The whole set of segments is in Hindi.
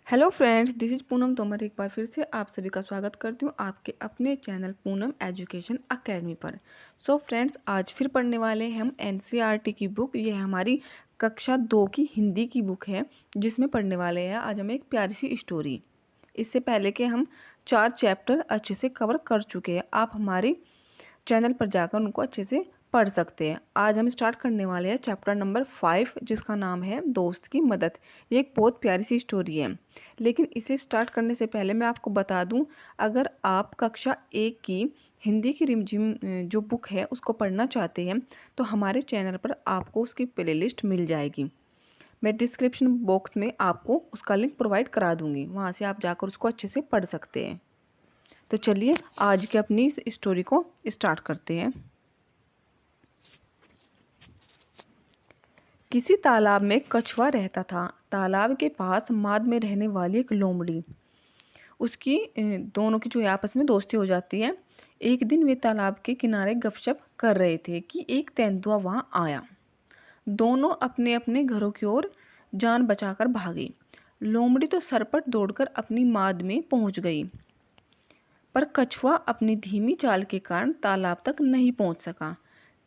Hello friends, this is Poonam Tomar. एक बार फिर से आप सभी का स्वागत करती हूँ आपके अपने चैनल पूनम एजुकेशन एकेडमी पर। सो फ्रेंड्स, आज फिर पढ़ने वाले हैं हम एनसीईआरटी की बुक। ये हमारी कक्षा 2 की हिंदी की बुक है, जिसमें पढ़ने वाले हैं आज हम एक प्यारी सी स्टोरी। इससे पहले के हम 4 चैप्टर अच्छे से कवर कर चुके हैं। आप हमारे चैनल पर जाकर उनको अच्छे से पढ़ सकते हैं। आज हम स्टार्ट करने वाले हैं चैप्टर नंबर 5, जिसका नाम है दोस्त की मदद। ये एक बहुत प्यारी सी स्टोरी है, लेकिन इसे स्टार्ट करने से पहले मैं आपको बता दूं, अगर आप कक्षा 1 की हिंदी की रिमझिम जो बुक है उसको पढ़ना चाहते हैं तो हमारे चैनल पर आपको उसकी प्लेलिस्ट मिल जाएगी। मैं डिस्क्रिप्शन बॉक्स में आपको उसका लिंक प्रोवाइड करा दूंगी, वहाँ से आप जाकर उसको अच्छे से पढ़ सकते हैं। तो चलिए आज की अपनी इस स्टोरी को स्टार्ट करते हैं। किसी तालाब में कछुआ रहता था। तालाब के पास माद में रहने वाली एक लोमड़ी, उसकी दोनों की जो है आपस में दोस्ती हो जाती है। एक दिन वे तालाब के किनारे गपशप कर रहे थे कि एक तेंदुआ वहां आया। दोनों अपने अपने घरों की ओर जान बचाकर भागे। लोमड़ी तो सरपट दौड़कर अपनी माद में पहुंच गई, पर कछुआ अपनी धीमी चाल के कारण तालाब तक नहीं पहुंच सका।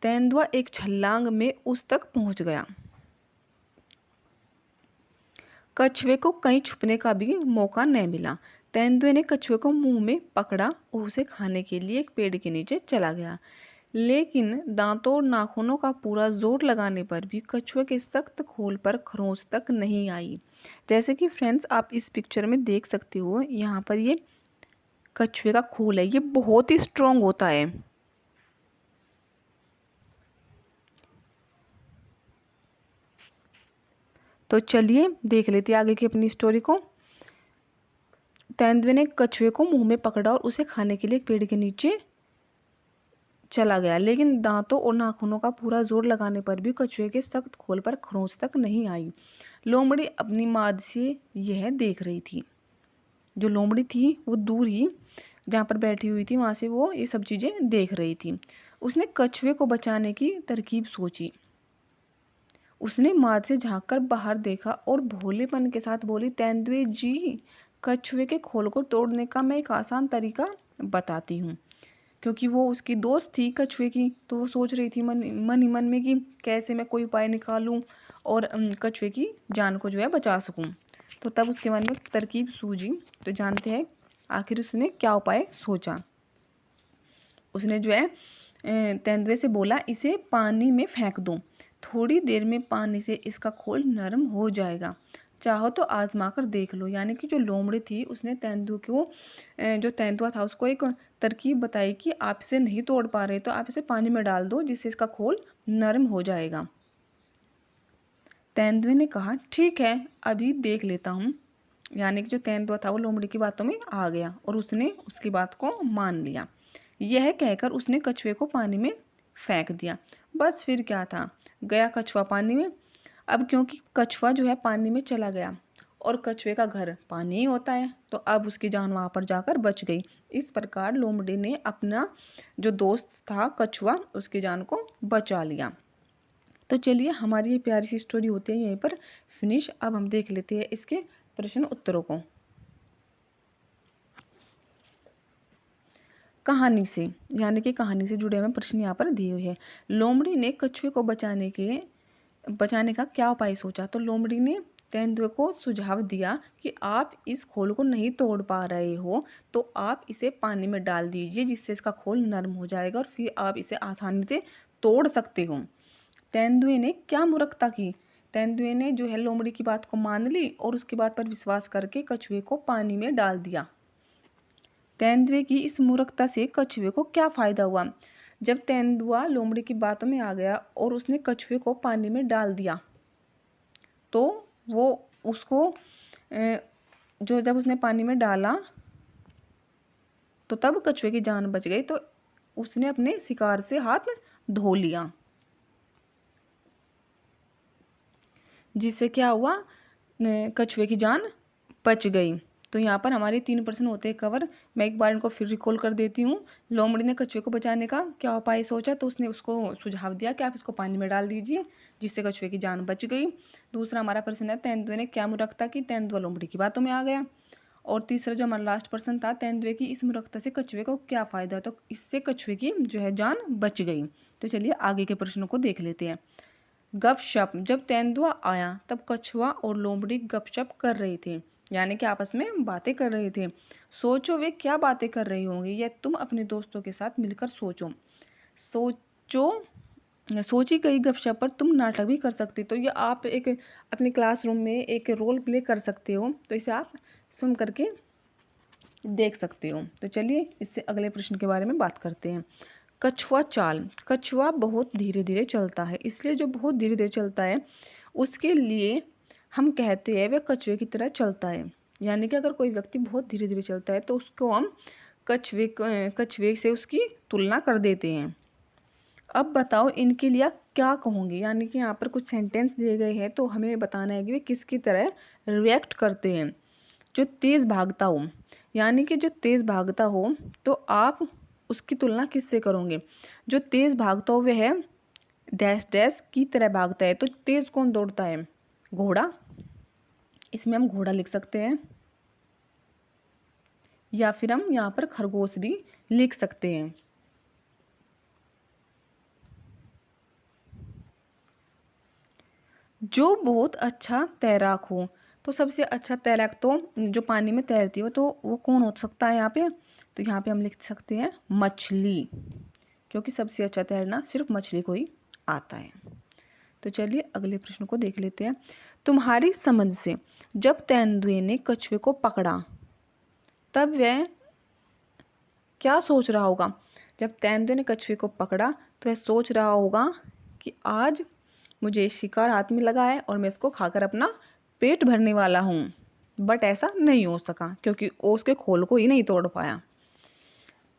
तेंदुआ एक छलांग में उस तक पहुंच गया। कछुए को कहीं छुपने का भी मौका न मिला। तेंदुए ने कछुए को मुंह में पकड़ा और उसे खाने के लिए एक पेड़ के नीचे चला गया। लेकिन दांतों और नाखूनों का पूरा जोर लगाने पर भी कछुए के सख्त खोल पर खरोंच तक नहीं आई। जैसे कि फ्रेंड्स, आप इस पिक्चर में देख सकते हो, यहाँ पर ये कछुए का खोल है, ये बहुत ही स्ट्रांग होता है। तो चलिए देख लेते हैं आगे की अपनी स्टोरी को। तेंदुए ने कछुए को मुंह में पकड़ा और उसे खाने के लिए एक पेड़ के नीचे चला गया। लेकिन दांतों और नाखूनों का पूरा जोर लगाने पर भी कछुए के सख्त खोल पर खरोंच तक नहीं आई। लोमड़ी अपनी माद से यह देख रही थी। जो लोमड़ी थी वो दूर ही जहाँ पर बैठी हुई थी वहां से वो ये सब चीजें देख रही थी। उसने कछुए को बचाने की तरकीब सोची। उसने माद से झांककर बाहर देखा और भोलेपन के साथ बोली, तेंदुए जी, कछुए के खोल को तोड़ने का मैं एक आसान तरीका बताती हूँ। क्योंकि वो उसकी दोस्त थी कछुए की, तो वो सोच रही थी मन ही मन में कि कैसे मैं कोई उपाय निकालूं और कछुए की जान को जो है बचा सकूं। तो तब उसके मन में तरकीब सूझी। तो जानते हैं आखिर उसने क्या उपाय सोचा। उसने जो है तेंदुए से बोला, इसे पानी में फेंक दो, थोड़ी देर में पानी से इसका खोल नरम हो जाएगा, चाहो तो आजमा कर देख लो। यानी कि जो लोमड़ी थी उसने तेंदुए को जो तेंदुआ था उसको एक तरकीब बताई कि आप इसे नहीं तोड़ पा रहे तो आप इसे पानी में डाल दो, जिससे इसका खोल नरम हो जाएगा। तेंदुए ने कहा, ठीक है, अभी देख लेता हूँ। यानी कि जो तेंदुआ था वो लोमड़ी की बातों में आ गया और उसने उसकी बात को मान लिया। यह कहकर उसने कछुए को पानी में फेंक दिया। बस फिर क्या था, गया कछुआ पानी में। अब क्योंकि कछुआ जो है पानी में चला गया और कछुए का घर पानी ही होता है, तो अब उसकी जान वहां पर जाकर बच गई। इस प्रकार लोमड़ी ने अपना जो दोस्त था कछुआ, उसकी जान को बचा लिया। तो चलिए हमारी ये प्यारी सी स्टोरी होती है यहीं पर फिनिश। अब हम देख लेते हैं इसके प्रश्न उत्तरों को। कहानी से, यानी कि कहानी से जुड़े हुए प्रश्न यहाँ पर दिए हुए हैं। लोमड़ी ने कछुए को बचाने का क्या उपाय सोचा। तो लोमड़ी ने तेंदुए को सुझाव दिया कि आप इस खोल को नहीं तोड़ पा रहे हो तो आप इसे पानी में डाल दीजिए, जिससे इसका खोल नरम हो जाएगा और फिर आप इसे आसानी से तोड़ सकते हो। तेंदुए ने क्या मूर्खता की। तेंदुए ने जो है लोमड़ी की बात को मान ली और उसकी बात पर विश्वास करके कछुए को पानी में डाल दिया। तेंदुए की इस मूर्खता से कछुए को क्या फायदा हुआ। जब तेंदुआ लोमड़ी की बातों में आ गया और उसने कछुए को पानी में डाल दिया, तो वो उसको जो जब उसने पानी में डाला तो तब कछुए की जान बच गई, तो उसने अपने शिकार से हाथ धो लिया, जिससे क्या हुआ, कछुए की जान बच गई। तो यहाँ पर हमारे 3 प्रश्न होते हैं कवर। मैं एक बार इनको फिर रिकॉल कर देती हूँ। लोमड़ी ने कछुए को बचाने का क्या उपाय सोचा, तो उसने उसको सुझाव दिया कि आप इसको पानी में डाल दीजिए, जिससे कछुए की जान बच गई। दूसरा हमारा प्रश्न है तेंदुए ने क्या मूर्खता की, तेंदुआ लोमड़ी की बातों में आ गया। और तीसरा जो हमारा लास्ट प्रश्न था, तेंदुए की इस मूर्खता से कछुए को क्या फायदा, तो इससे कछुए की जो है जान बच गई। तो चलिए आगे के प्रश्नों को देख लेते हैं। गपशप, जब तेंदुआ आया तब कछुआ और लोमड़ी गपशप कर रहे थे, यानी कि आपस में बातें कर रहे थे। सोचो वे क्या बातें कर रही होंगी, यह तुम अपने दोस्तों के साथ मिलकर सोचो। सोची गई गपशप पर तुम नाटक भी कर सकते हो। तो ये आप एक अपने क्लासरूम में एक रोल प्ले कर सकते हो, तो इसे आप सुन करके देख सकते हो। तो चलिए इससे अगले प्रश्न के बारे में बात करते हैं। कछुआ चाल, कछुआ बहुत धीरे धीरे चलता है, इसलिए जो बहुत धीरे धीरे चलता है उसके लिए हम कहते हैं वह कछुए की तरह चलता है। यानी कि अगर कोई व्यक्ति बहुत धीरे धीरे चलता है तो उसको हम कछुए से उसकी तुलना कर देते हैं। अब बताओ इनके लिए क्या कहूँगी, यानी कि यहाँ पर कुछ सेंटेंस दिए गए हैं तो हमें बताना है कि वे किसकी तरह रिएक्ट करते हैं। जो तेज़ भागता हो, यानी कि जो तेज़ भागता हो तो आप उसकी तुलना किससे करोगे। जो तेज़ भागता हो वह है डैश डैश की तरह भागता है। तो तेज़ कौन दौड़ता है, घोड़ा। इसमें हम घोड़ा लिख सकते हैं, या फिर हम यहाँ पर खरगोश भी लिख सकते हैं। जो बहुत अच्छा तैराक हो, तो सबसे अच्छा तैराक तो जो पानी में तैरती हो तो वो कौन हो सकता है यहाँ पे, तो यहाँ पे हम लिख सकते हैं मछली, क्योंकि सबसे अच्छा तैरना सिर्फ मछली को ही आता है। तो चलिए अगले प्रश्न को देख लेते हैं। तुम्हारी समझ से जब तेंदुए ने कछुए को पकड़ा तब वह क्या सोच रहा होगा। जब तेंदुए ने कछुए को पकड़ा तो वह सोच रहा होगा कि आज मुझे शिकार हाथ में लगा है और मैं इसको खाकर अपना पेट भरने वाला हूँ। बट ऐसा नहीं हो सका क्योंकि वो उसके खोल को ही नहीं तोड़ पाया।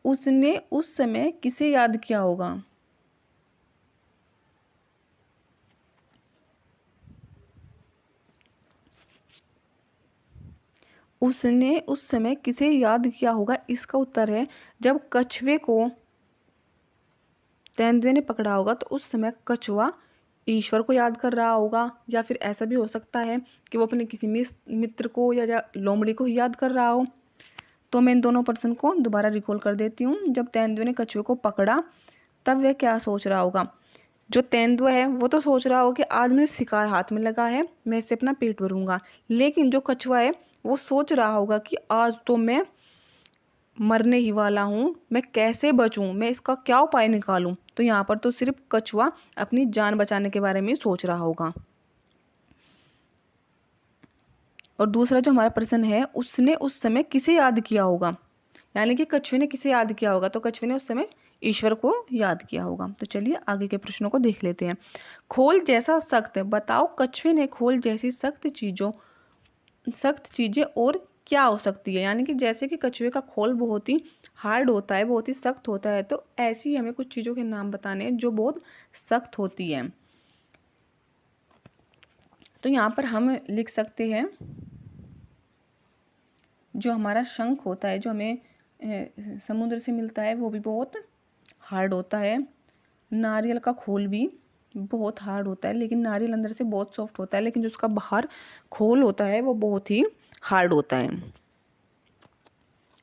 उसने उस समय किसे याद किया होगा। उसने उस समय किसे याद किया होगा, इसका उत्तर है जब कछुए को तेंदुए ने पकड़ा होगा तो उस समय कछुआ ईश्वर को याद कर रहा होगा, या फिर ऐसा भी हो सकता है कि वो अपने किसी मित्र को या लोमड़ी को ही याद कर रहा हो। तो मैं इन दोनों पर्सन को दोबारा रिकॉल कर देती हूँ। जब तेंदुए ने कछुए को पकड़ा तब वह क्या सोच रहा होगा। जो तेंदुआ है वो तो सोच रहा होगा कि आज मुझे शिकार हाथ में लगा है, मैं इससे अपना पेट भरूंगा। लेकिन जो कछुआ है वो सोच रहा होगा कि आज तो मैं मरने ही वाला हूँ, मैं कैसे बचूं, मैं इसका क्या उपाय निकालूं। तो यहाँ पर तो सिर्फ कछुआ अपनी जान बचाने के बारे में सोच रहा होगा। और दूसरा जो हमारा प्रश्न है, उसने उस समय किसे याद किया होगा, यानी कि कछुए ने किसे याद किया होगा, तो कछुए ने उस समय ईश्वर को याद किया होगा। तो चलिए आगे के प्रश्नों को देख लेते हैं। खोल जैसा सख्त, बताओ कछुए ने खोल जैसी सख्त चीजें और क्या हो सकती है। यानी कि जैसे कि कछुए का खोल बहुत ही हार्ड होता है, बहुत ही सख्त होता है, तो ऐसी हमें कुछ चीज़ों के नाम बताने हैं जो बहुत सख्त होती है। तो यहाँ पर हम लिख सकते हैं जो हमारा शंख होता है, जो हमें समुद्र से मिलता है, वो भी बहुत हार्ड होता है। नारियल का खोल भी बहुत हार्ड होता है, लेकिन नारियल अंदर से बहुत सॉफ्ट होता है, लेकिन जो उसका बाहर खोल होता है वो बहुत ही हार्ड होता है।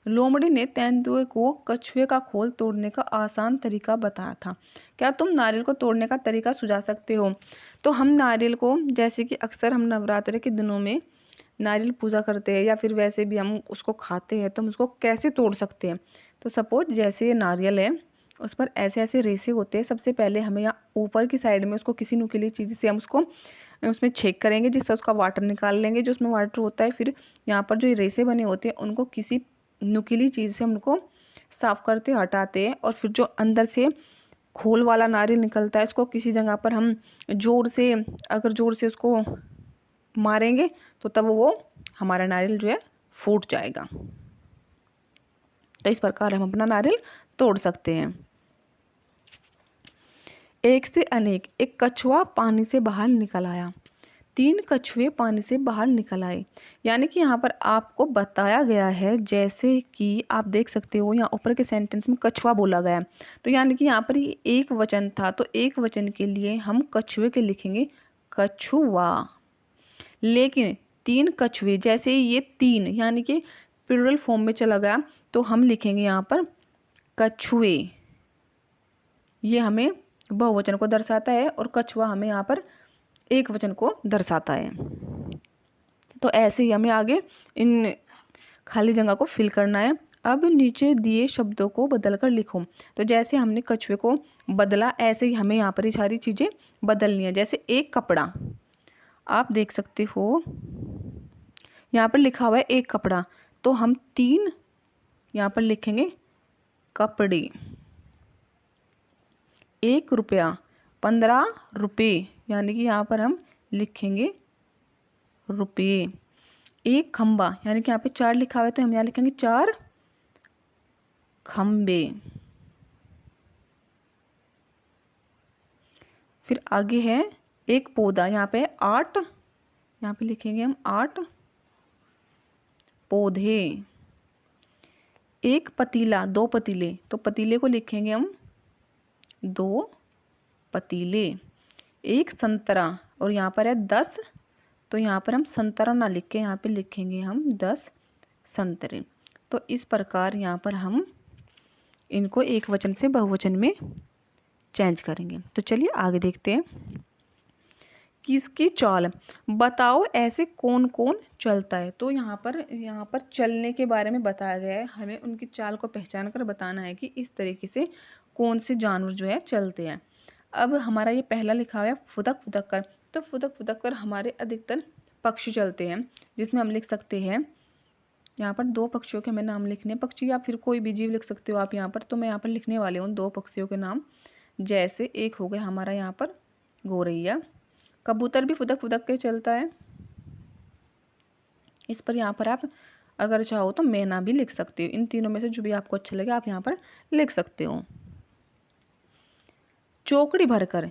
लोमड़ी ने तेंदुए को कछुए का खोल तोड़ने का आसान तरीका बताया था, क्या तुम नारियल को तोड़ने का तरीका सुझा सकते हो। तो हम नारियल को, जैसे कि अक्सर हम नवरात्रि के दिनों में नारियल पूजा करते हैं या फिर वैसे भी हम उसको खाते हैं, तो हम उसको कैसे तोड़ सकते हैं। तो सपोज जैसे ये नारियल है, उस पर ऐसे ऐसे रेसे होते हैं। सबसे पहले हमें यहाँ ऊपर की साइड में उसको किसी नुकीली चीज़ से हम उसको उसमें छेक करेंगे, जिससे उसका वाटर निकाल लेंगे, जो उसमें वाटर होता है। फिर यहाँ पर जो ये रेसे बने होते हैं उनको किसी नुकीली चीज़ से हम उनको साफ करते हटाते हैं, और फिर जो अंदर से खोल वाला नारियल निकलता है उसको किसी जगह पर हम जोर से, अगर जोर से उसको मारेंगे तो तब वो हमारा नारियल जो है फूट जाएगा। तो इस प्रकार हम अपना नारियल तोड़ सकते हैं। एक से अनेक, एक कछुआ पानी से बाहर निकल आया। 3 कछुए पानी से बाहर निकल आए। यानी कि यहाँ पर आपको बताया गया है, जैसे कि आप देख सकते हो यहाँ ऊपर के सेंटेंस में कछुआ बोला गया है, तो यानी कि यहाँ पर ये एक वचन था, तो एक वचन के लिए हम कछुए के लिखेंगे कछुआ। लेकिन 3 कछुए, जैसे ये 3 यानी कि प्लूरल फॉर्म में चला गया, तो हम लिखेंगे यहाँ पर कछुए। ये हमें बहुवचन को दर्शाता है और कछुआ हमें यहाँ पर एक वचन को दर्शाता है। तो ऐसे ही हमें आगे इन खाली जगह को फिल करना है। अब नीचे दिए शब्दों को बदलकर लिखो। तो जैसे हमने कछुए को बदला, ऐसे ही हमें यहाँ पर ये सारी चीज़ें बदलनी है। जैसे एक कपड़ा, आप देख सकते हो यहाँ पर लिखा हुआ है एक कपड़ा, तो हम 3 यहाँ पर लिखेंगे कपड़े। 1 रुपया, 15 रुपये, यानी कि यहाँ पर हम लिखेंगे रुपये। एक खंबा, यानी कि यहाँ पे 4 लिखा हुआ है, तो हम यहाँ लिखेंगे 4 खंबे। फिर आगे है एक पौधा, यहाँ पे 8, यहाँ पे लिखेंगे हम 8 पौधे। एक पतीला, 2 पतीले, तो पतीले को लिखेंगे हम 2 पतीले। एक संतरा, और यहाँ पर है 10, तो यहाँ पर हम संतरा ना लिख के यहाँ पे लिखेंगे हम 10 संतरे। तो इस प्रकार यहाँ पर हम इनको एक वचन से बहुवचन में चेंज करेंगे। तो चलिए आगे देखते हैं। किसकी चाल, बताओ ऐसे कौन कौन चलता है। तो यहाँ पर चलने के बारे में बताया गया है, हमें उनकी चाल को पहचान कर बताना है कि इस तरीके से कौन से जानवर जो है चलते हैं। अब हमारा ये पहला लिखा हुआ है फुदक फुदक कर, तो फुदक फुदक कर हमारे अधिकतर पक्षी चलते हैं, जिसमें हम लिख सकते हैं यहाँ पर 2 पक्षियों के हमें नाम लिखने, पक्षी या फिर कोई भी जीव लिख सकते हो आप यहाँ पर। तो मैं यहाँ पर लिखने वाले हूँ 2 पक्षियों के नाम। जैसे एक हो गया हमारा यहाँ पर गौरैया। कबूतर भी फुदक फुदक के चलता है, इस पर यहाँ पर आप अगर चाहो तो मैना भी लिख सकते हो। इन तीनों में से जो भी आपको अच्छा लगे आप यहाँ पर लिख सकते हो। चौकड़ी भरकर,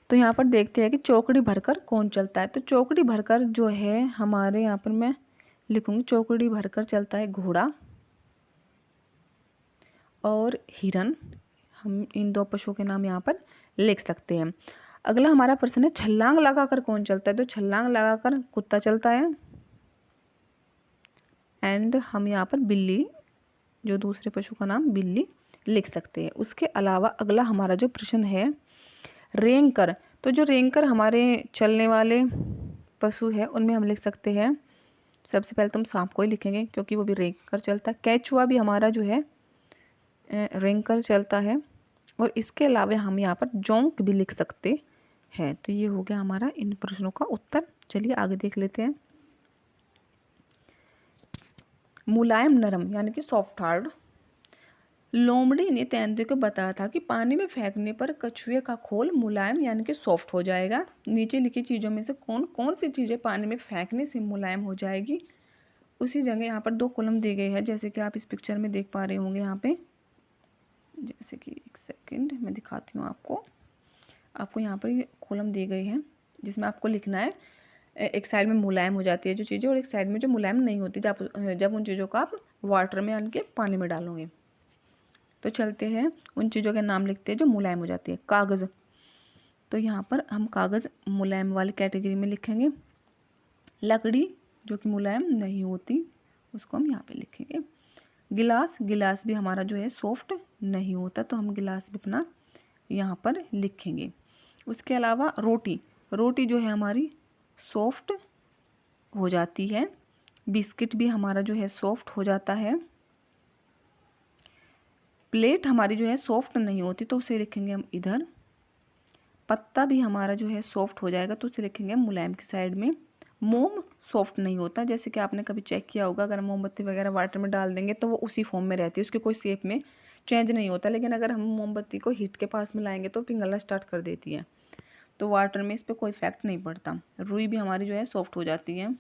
तो यहाँ पर देखते हैं कि चौकड़ी भरकर कौन चलता है। तो चौकड़ी भरकर जो है हमारे यहाँ पर मैं लिखूंगी चौकड़ी भरकर चलता है घोड़ा और हिरन। हम इन 2 पशुओं के नाम यहाँ पर लिख सकते हैं। अगला हमारा प्रश्न है छलांग लगाकर कौन चलता है। तो छलांग लगाकर कुत्ता चलता है। एंड हम यहाँ पर बिल्ली, जो दूसरे पशु का नाम बिल्ली लिख सकते हैं। उसके अलावा अगला हमारा जो प्रश्न है रेंगकर, तो जो रेंगकर हमारे चलने वाले पशु है उनमें हम लिख सकते हैं, सबसे पहले तो हम सांप को ही लिखेंगे क्योंकि वो भी रेंगकर चलता है। केचुआ भी हमारा जो है रेंगकर चलता है। और इसके अलावा हम यहाँ पर जोंक भी लिख सकते हैं। तो ये हो गया हमारा इन प्रश्नों का उत्तर। चलिए आगे देख लेते हैं। मुलायम नरम, यानी कि सॉफ्ट हार्ड। लोमड़ी ने तेंदुए को बताया था कि पानी में फेंकने पर कछुए का खोल मुलायम यानी कि सॉफ्ट हो जाएगा। नीचे लिखी चीज़ों में से कौन कौन सी चीज़ें पानी में फेंकने से मुलायम हो जाएगी। उसी जगह यहाँ पर 2 कॉलम दिए गए हैं, जैसे कि आप इस पिक्चर में देख पा रहे होंगे यहाँ पे। जैसे कि एक सेकंड मैं दिखाती हूँ आपको यहाँ पर ये कॉलम दिए गए हैं जिसमें आपको लिखना है एक साइड में मुलायम हो जाती है जो चीज़ें और एक साइड में जो मुलायम नहीं होती जब उन चीज़ों को आप वाटर में यानी कि पानी में डालोगे। तो चलते हैं उन चीज़ों के नाम लिखते हैं जो मुलायम हो जाती है। कागज़, तो यहाँ पर हम कागज़ मुलायम वाली कैटेगरी में लिखेंगे। लकड़ी जो कि मुलायम नहीं होती उसको हम यहाँ पे लिखेंगे। गिलास, गिलास भी हमारा जो है सॉफ्ट नहीं होता, तो हम गिलास भी अपना यहाँ पर लिखेंगे। उसके अलावा रोटी, रोटी जो है हमारी सॉफ्ट हो जाती है। बिस्किट भी हमारा जो है सॉफ्ट हो जाता है। प्लेट हमारी जो है सॉफ्ट नहीं होती तो उसे लिखेंगे हम इधर। पत्ता भी हमारा जो है सॉफ्ट हो जाएगा तो उसे लिखेंगे हम मुलायम की साइड में। मोम सॉफ्ट नहीं होता, जैसे कि आपने कभी चेक किया होगा अगर मोमबत्ती वगैरह वाटर में डाल देंगे तो वो उसी फॉर्म में रहती है, उसके कोई शेप में चेंज नहीं होता। लेकिन अगर हम मोमबत्ती को हीट के पास में लाएंगे तो पिघलना स्टार्ट कर देती है, तो वाटर में इस पर कोई इफेक्ट नहीं पड़ता। रुई भी हमारी जो है सॉफ्ट हो जाती है।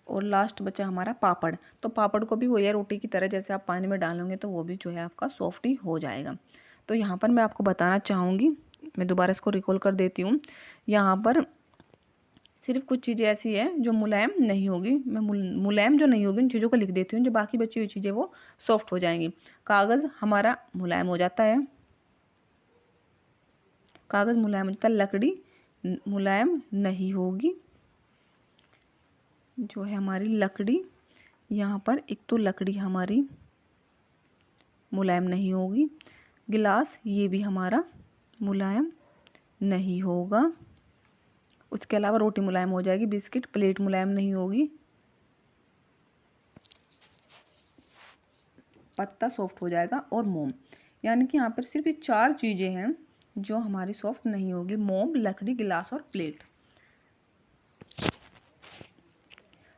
और लास्ट बचा हमारा पापड़, तो पापड़ को भी वही है रोटी की तरह, जैसे आप पानी में डालोगे तो वो भी जो है आपका सॉफ्ट ही हो जाएगा। तो यहाँ पर मैं आपको बताना चाहूँगी मैं दोबारा इसको रिकॉल कर देती हूँ। यहाँ पर सिर्फ कुछ चीज़ें ऐसी हैं जो मुलायम नहीं होगी, मैं मुलायम जो नहीं होगी उन चीज़ों को लिख देती हूँ, जो बाकी बची हुई चीज़ें वो सॉफ्ट हो जाएंगी। कागज़ हमारा मुलायम हो जाता है, कागज़ मुलायम हो जाता है, लकड़ी मुलायम नहीं होगी, जो है हमारी लकड़ी, यहाँ पर एक तो लकड़ी हमारी मुलायम नहीं होगी, गिलास ये भी हमारा मुलायम नहीं होगा, उसके अलावा रोटी मुलायम हो जाएगी, बिस्किट, प्लेट मुलायम नहीं होगी, पत्ता सॉफ्ट हो जाएगा, और मोम। यानी कि यहाँ पर सिर्फ ये 4 चीज़ें हैं जो हमारी सॉफ्ट नहीं होगी, मोम, लकड़ी, गिलास और प्लेट।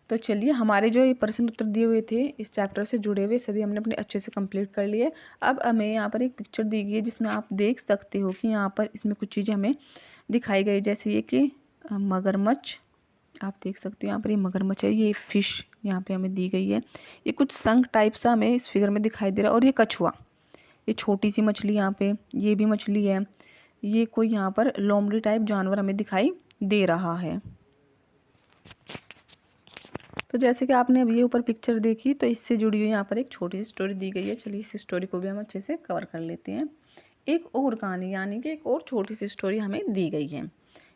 तो चलिए, हमारे जो ये प्रश्न उत्तर दिए हुए थे इस चैप्टर से जुड़े हुए सभी हमने अपने अच्छे से कंप्लीट कर लिए। अब हमें यहाँ पर एक पिक्चर दी गई है जिसमें आप देख सकते हो कि यहाँ पर इसमें कुछ चीज़ें हमें दिखाई गई, जैसे ये कि मगरमच्छ, आप देख सकते हो यहाँ पर ये मगरमच्छ है, ये फिश यहाँ पे हमें दी गई है, ये कुछ संख टाइप सा हमें इस फिगर में दिखाई दे रहा है, और ये कछुआ, ये छोटी सी मछली यहाँ पे, ये भी मछली है, ये कोई यहाँ पर लोमड़ी टाइप जानवर हमें दिखाई दे रहा है। तो जैसे कि आपने अभी ये ऊपर पिक्चर देखी, तो इससे जुड़ी हुई यहाँ पर एक छोटी सी स्टोरी दी गई है। चलिए इस स्टोरी को भी हम अच्छे से कवर कर लेते हैं। एक और कहानी यानी कि एक और छोटी सी स्टोरी हमें दी गई है।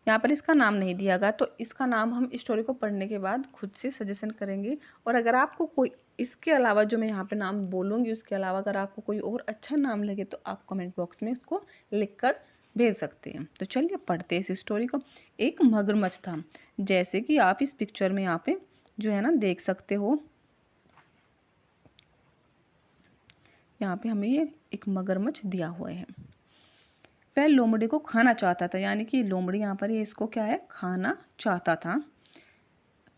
यहाँ पर इसका नाम नहीं दिया गया, तो इसका नाम हम स्टोरी को पढ़ने के बाद खुद से सजेशन करेंगे। और अगर आपको कोई इसके अलावा जो मैं यहाँ पे नाम बोलूँगी उसके अलावा अगर आपको कोई और अच्छा नाम लगे तो आप कमेंट बॉक्स में उसको लिख कर भेज सकते हैं। तो चलिए पढ़ते हैं इस स्टोरी को। एक मगरमच्छ था, जैसे कि आप इस पिक्चर में यहाँ पे जो है ना देख सकते हो। यहाँ पे हमें ये एक मगरमच्छ दिया हुआ है। वह लोमड़ी को खाना चाहता था, यानी कि लोमड़ी यहाँ पर ये इसको क्या है, खाना चाहता था।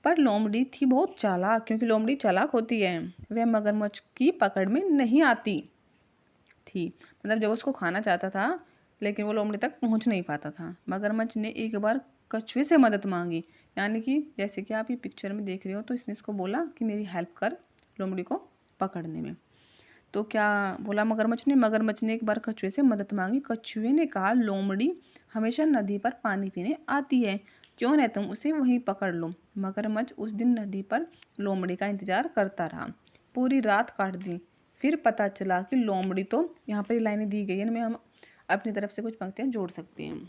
पर लोमड़ी थी बहुत चालाक, क्योंकि लोमड़ी चालाक होती है, वह मगरमच्छ की पकड़ में नहीं आती थी। मतलब जब उसको खाना चाहता था लेकिन वो लोमड़ी तक पहुंच नहीं पाता था। मगरमच्छ ने एक बार कछुए से मदद मांगी, यानी कि जैसे कि आप ये पिक्चर में देख रहे हो, तो इसने इसको बोला कि मेरी हेल्प कर लोमड़ी को पकड़ने में। तो क्या बोला मगरमच्छ ने एक बार कछुए से मदद मांगी। कछुए ने कहा, लोमड़ी हमेशा नदी पर पानी पीने आती है, क्यों न तुम उसे वहीं पकड़ लो। मगरमच्छ उस दिन नदी पर लोमड़ी का इंतजार करता रहा, पूरी रात काट दी। फिर पता चला कि लोमड़ी तो, यहाँ पर लाइनें दी गई है, इनमें हम अपनी तरफ से कुछ पंक्तियाँ जोड़ सकते हैं।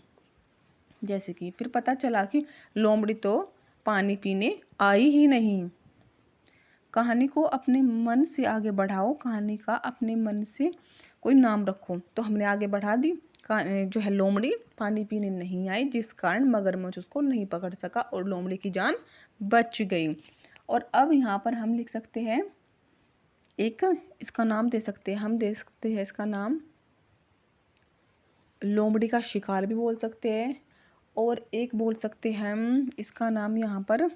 जैसे कि फिर पता चला कि लोमड़ी तो पानी पीने आई ही नहीं। कहानी को अपने मन से आगे बढ़ाओ, कहानी का अपने मन से कोई नाम रखो। तो हमने आगे बढ़ा दी, जो है लोमड़ी पानी पीने नहीं आई, जिस कारण मगरमच्छ उसको नहीं पकड़ सका और लोमड़ी की जान बच गई। और अब यहाँ पर हम लिख सकते हैं, एक इसका नाम दे सकते हैं, हम दे सकते हैं इसका नाम लोमड़ी का शिकार भी बोल सकते हैं, और एक बोल सकते हैं हम इसका नाम यहाँ पर,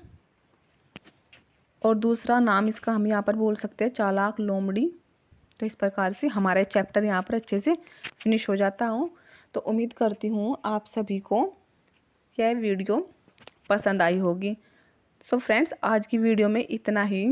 और दूसरा नाम इसका हम यहाँ पर बोल सकते हैं चालाक लोमड़ी। तो इस प्रकार से हमारा चैप्टर यहाँ पर अच्छे से फिनिश हो जाता हूँ। तो उम्मीद करती हूँ आप सभी को यह वीडियो पसंद आई होगी। सो फ्रेंड्स, आज की वीडियो में इतना ही।